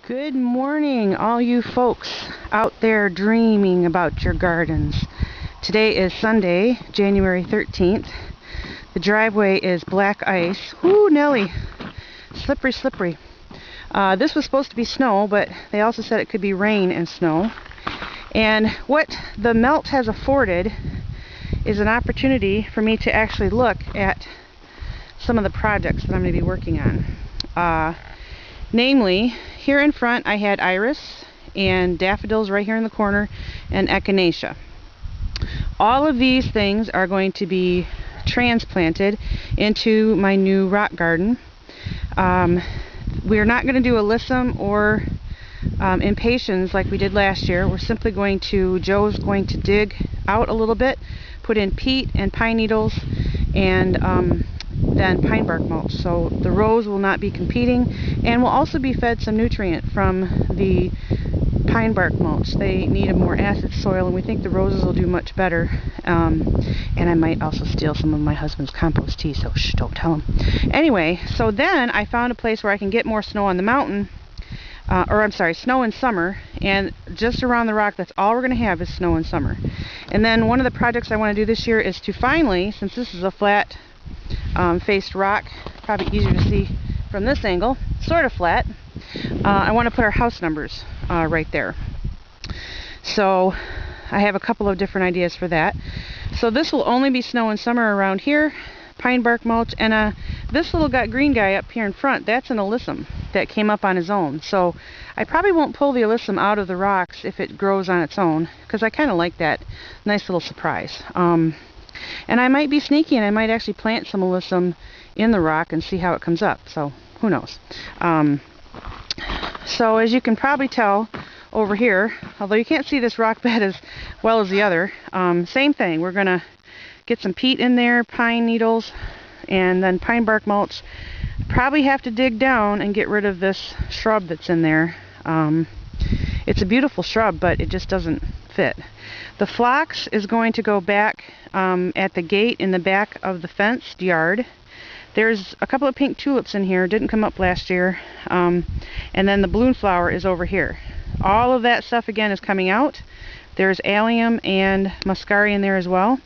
Good morning, all you folks out there dreaming about your gardens. Today is Sunday, January 13th. The driveway is black ice. Whoo, Nelly! Slippery, slippery. This was supposed to be snow, but they also said it could be rain and snow. And what the melt has afforded is an opportunity for me to actually look at some of the projects that I'm going to be working on. Namely, here in front I had iris and daffodils right here in the corner and echinacea. All of these things are going to be transplanted into my new rock garden. We're not going to do alyssum or impatiens like we did last year. We're simply going to, Joe's going to dig out a little bit, put in peat and pine needles, and then pine bark mulch. So the rows will not be competing, and will also be fed some nutrient from the pine bark mulch. They need a more acid soil, and we think the roses will do much better. And I might also steal some of my husband's compost tea, so shh, don't tell him. Anyway, so then I found a place where I can get more snow on the mountain, snow in summer, and just around the rock, that's all we're going to have is snow in summer. And then one of the projects I want to do this year is to finally, since this is a flat faced rock, probably easier to see from this angle, sort of flat, I want to put our house numbers right there. So I have a couple of different ideas for that. So this will only be snow in summer around here, pine bark mulch, and this little green guy up here in front, that's an alyssum that came up on his own. So I probably won't pull the alyssum out of the rocks if it grows on its own, because I kind of like that nice little surprise. And I might be sneaky, and I might actually plant some alyssum in the rock and see how it comes up. So who knows? So as you can probably tell over here, although you can't see this rock bed as well as the other, same thing. We're going to get some peat in there, pine needles, and then pine bark mulch. Probably have to dig down and get rid of this shrub that's in there. It's a beautiful shrub, but it just doesn't fit. The phlox is going to go back at the gate in the back of the fenced yard. There's a couple of pink tulips in here, didn't come up last year, and then the balloon flower is over here. All of that stuff again is coming out. There's allium and muscari in there as well.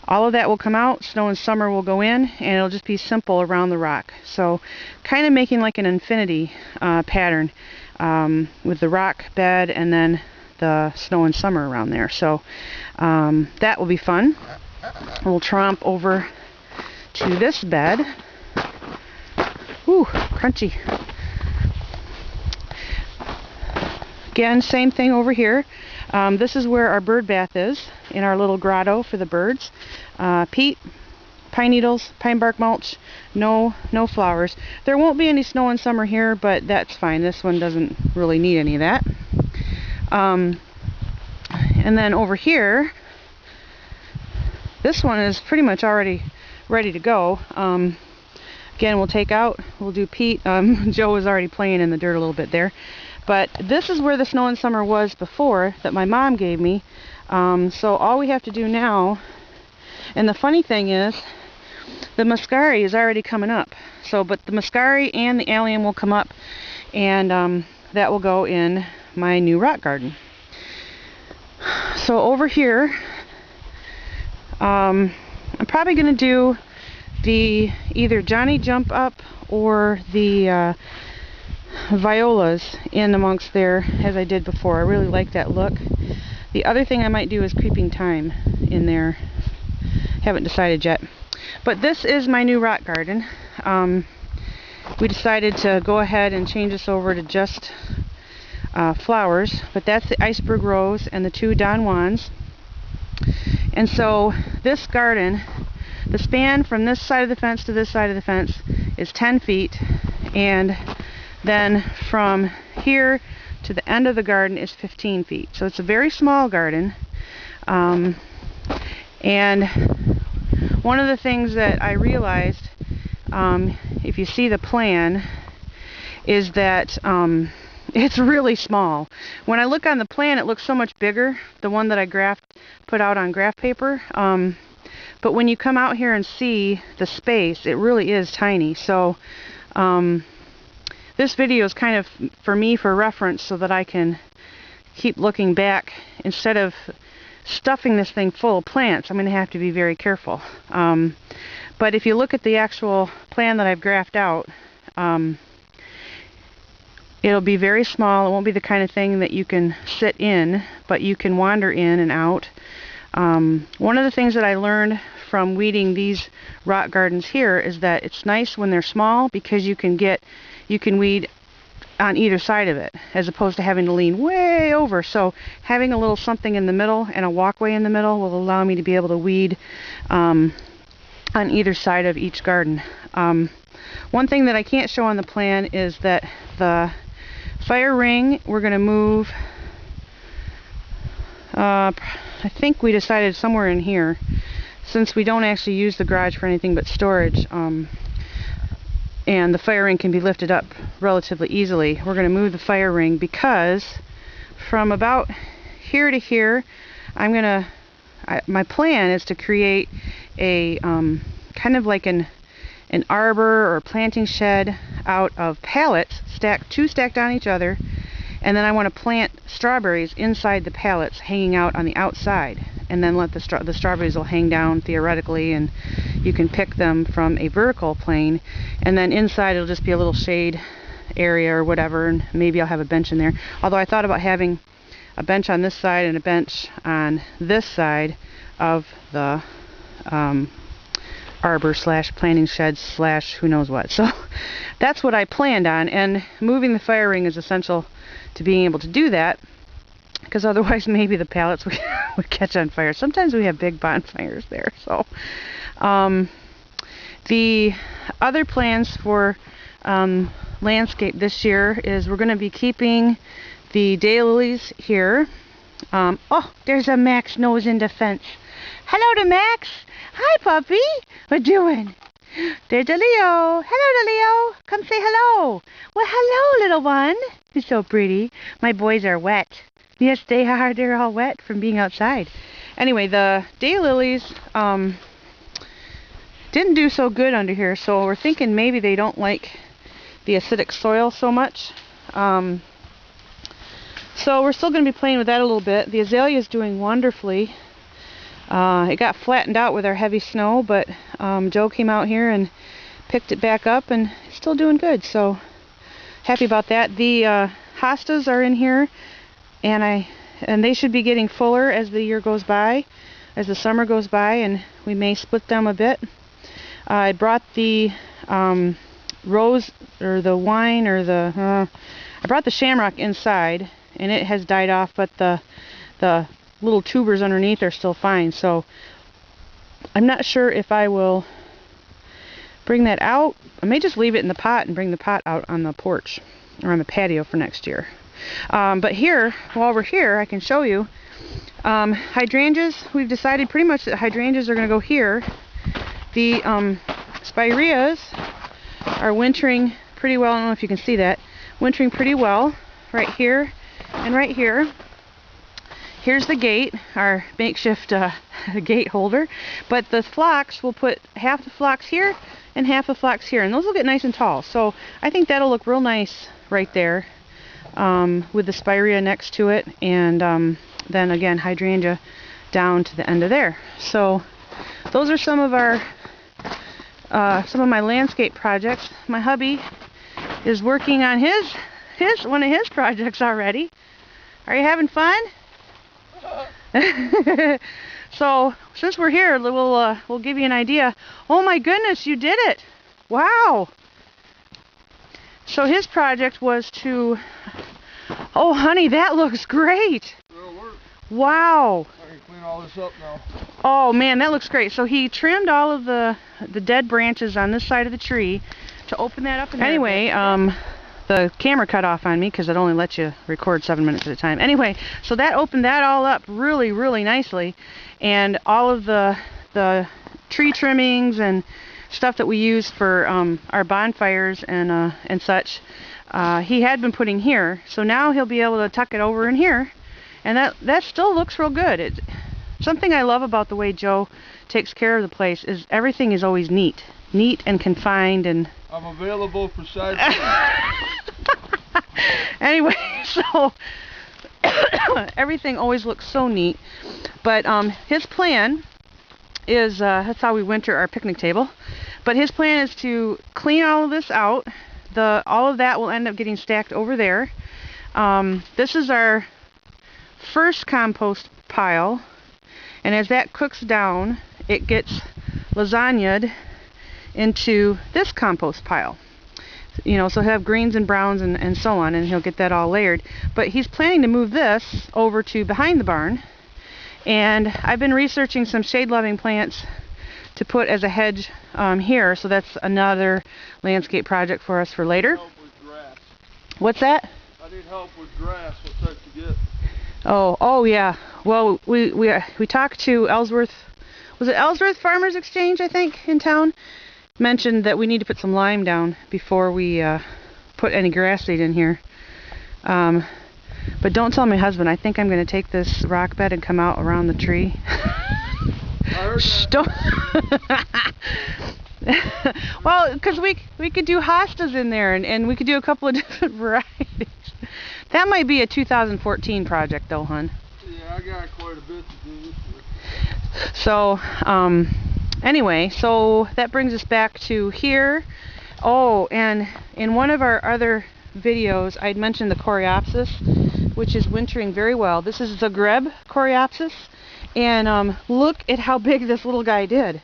All of that will come out, snow and summer will go in, and it'll just be simple around the rock. So kind of making like an infinity pattern with the rock bed and then the snow and summer around there. So that will be fun. We'll tromp over to this bed. Ooh, crunchy. Again, same thing over here. This is where our bird bath is, in our little grotto for the birds. Peat, pine needles, pine bark mulch, no flowers. There won't be any snow in summer here, but that's fine. This one doesn't really need any of that. And then over here, this one is pretty much already ready to go. Again, we'll do peat. Joe was already playing in the dirt a little bit there. But this is where the snow and summer was before that my mom gave me. So all we have to do now, and the funny thing is, the muscari is already coming up. But the muscari and the allium will come up, and that will go in my new rock garden. So over here, I'm probably going to do the either Johnny Jump Up or the violas in amongst there as I did before. I really like that look. The other thing I might do is creeping thyme in there. Haven't decided yet. But this is my new rock garden. We decided to go ahead and change this over to just flowers, but that's the iceberg rose and the two Don Juans. And so this garden, the span from this side of the fence to this side of the fence is 10 feet, and then from here to the end of the garden is 15 feet. So it's a very small garden. And one of the things that I realized, if you see the plan, is that it's really small. When I look on the plan, it looks so much bigger, the one that I put out on graph paper. But when you come out here and see the space, it really is tiny. So this video is kind of for me for reference so that I can keep looking back. Instead of stuffing this thing full of plants, I'm going to have to be very careful. But if you look at the actual plan that I've graphed out, it'll be very small. It won't be the kind of thing that you can sit in, but you can wander in and out. One of the things that I learned from weeding these rock gardens here is that it's nice when they're small because you can weed on either side of it as opposed to having to lean way over. So having a little something in the middle and a walkway in the middle will allow me to be able to weed on either side of each garden. One thing that I can't show on the plan is that the fire ring we're going to move, I think we decided somewhere in here, since we don't actually use the garage for anything but storage, and the fire ring can be lifted up relatively easily. We're going to move the fire ring because from about here to here, my plan is to create a kind of like an arbor or a planting shed out of pallets, two stacked on each other, and then I want to plant strawberries inside the pallets hanging out on the outside, and then let the strawberries will hang down theoretically, and you can pick them from a vertical plane, and then inside it'll just be a little shade area or whatever, and maybe I'll have a bench in there. Although I thought about having a bench on this side and a bench on this side of the arbor slash planting shed slash who knows what. So that's what I planned on, and moving the fire ring is essential to being able to do that, because otherwise maybe the pallets would catch on fire. Sometimes we have big bonfires there. So the other plans for landscape this year is we're going to be keeping the daylilies here. Oh, there's a Max nose in the fence. Hello to Max. Hi, puppy. What doing? There's a Leo. Hello, Leo. Come say hello. Well, hello, little one. You're so pretty. My boys are wet. Yes, they are. They're all wet from being outside. Anyway, the daylilies didn't do so good under here, so we're thinking maybe they don't like the acidic soil so much. So we're still going to be playing with that a little bit. The azalea is doing wonderfully. It got flattened out with our heavy snow, but Joe came out here and picked it back up, and it's still doing good, so happy about that. The hostas are in here, and they should be getting fuller as the year goes by, as the summer goes by, and we may split them a bit. I brought the rose, or the wine, or I brought the shamrock inside, and it has died off, but the little tubers underneath are still fine. So I'm not sure if I will bring that out. I may just leave it in the pot and bring the pot out on the porch or on the patio for next year. But here, while we're here, I can show you hydrangeas. We've decided pretty much that hydrangeas are going to go here. The spireas are wintering pretty well. I don't know if you can see that. Wintering pretty well right here and right here. Here's the gate, our makeshift gate holder. But the phlox, we'll put half the phlox here and half the phlox here, and those will get nice and tall. So I think that'll look real nice right there with the spirea next to it, and then again hydrangea down to the end of there. So those are some of my landscape projects. My hubby is working on one of his projects already. Are you having fun? So since we're here, we'll give you an idea. Oh my goodness, you did it! Wow! So his project was to... Oh honey, that looks great! It'll work. Wow! I can clean all this up now. Oh man, that looks great. So he trimmed all of the dead branches on this side of the tree to open that up. Anyway, the camera cut off on me because it only lets you record 7 minutes at a time. Anyway, so that opened that all up really, really nicely, and all of the tree trimmings and stuff that we use for our bonfires and such, he had been putting here. So now he'll be able to tuck it over in here, and that still looks real good. Something I love about the way Joe takes care of the place is everything is always neat and confined, and I'm available for side. Anyway, so everything always looks so neat. But his plan is, that's how we winter our picnic table. But his plan is to clean all of this out. All of that will end up getting stacked over there. This is our first compost pile, and as that cooks down, it gets lasagnaed into this compost pile. You know, so he'll have greens and browns and so on, and he'll get that all layered. But he's planning to move this over to behind the barn, and I've been researching some shade-loving plants to put as a hedge here, so that's another landscape project for us for later. Help with grass. What's that? I need help with grass. What type to get? Oh yeah. Well, we talked to Ellsworth. Was it Ellsworth Farmers Exchange, I think, in town? Mentioned that we need to put some lime down before we put any grass seed in here. But don't tell my husband. I think I'm going to take this rock bed and come out around the tree. Shh, don't. Well, because we could do hostas in there, and we could do a couple of different varieties. That might be a 2014 project, though, hon. Yeah, I got quite a bit to do this year. So, anyway, so that brings us back to here. Oh, and in one of our other videos, I'd mentioned the coreopsis, which is wintering very well. This is the grebe coreopsis, and look at how big this little guy did.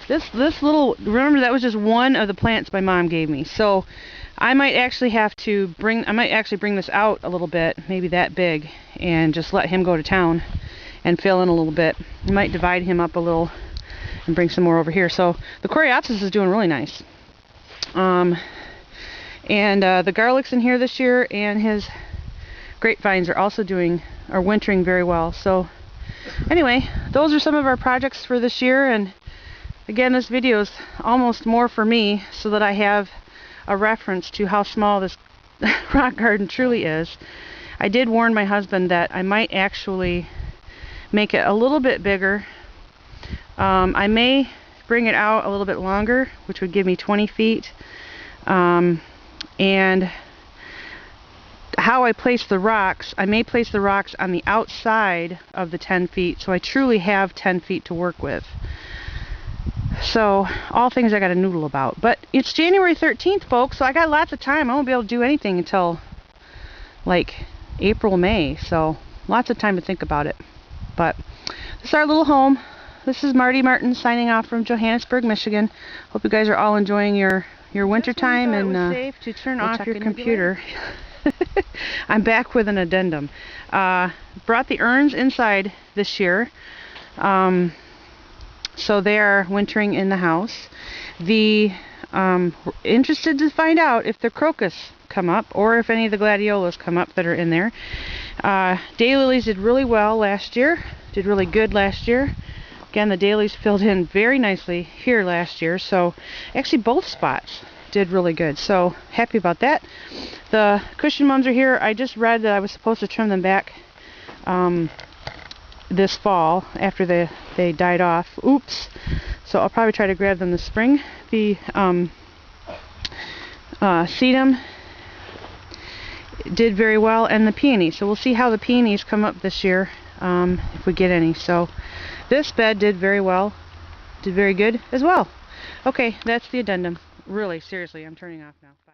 This little, remember that was just one of the plants my mom gave me. So I might actually have to bring this out a little bit, maybe that big, and just let him go to town and fill in a little bit. I might divide him up a little and bring some more over here. So the coreopsis is doing really nice. And the garlics in here this year and his grapevines are wintering very well. So anyway, those are some of our projects for this year, and again, this video is almost more for me so that I have a reference to how small this rock garden truly is. I did warn my husband that I might actually make it a little bit bigger. I may bring it out a little bit longer, which would give me 20 feet. And how I place the rocks, I may place the rocks on the outside of the 10 feet, so I truly have 10 feet to work with. So, all things I got to noodle about. But it's January 13th, folks, so I got lots of time. I won't be able to do anything until, like, April, May. So, lots of time to think about it. But this is our little home. This is Marty Martin signing off from Johannesburg, Michigan. Hope you guys are all enjoying your winter time, and safe to turn off your computer. I'm back with an addendum. Brought the urns inside this year. So they are wintering in the house. Interested to find out if the crocus come up or if any of the gladiolas come up that are in there. Daylilies did really well last year. Did really good last year. Again, the daylilies filled in very nicely here last year. So actually both spots did really good. So happy about that. The cushion mums are here. I just read that I was supposed to trim them back this fall after they died off. Oops. So I'll probably try to grab them this spring. The sedum did very well, and the peonies. So we'll see how the peonies come up this year, if we get any. So this bed did very well, did very good as well. Okay, that's the addendum. Really, seriously, I'm turning off now. Bye.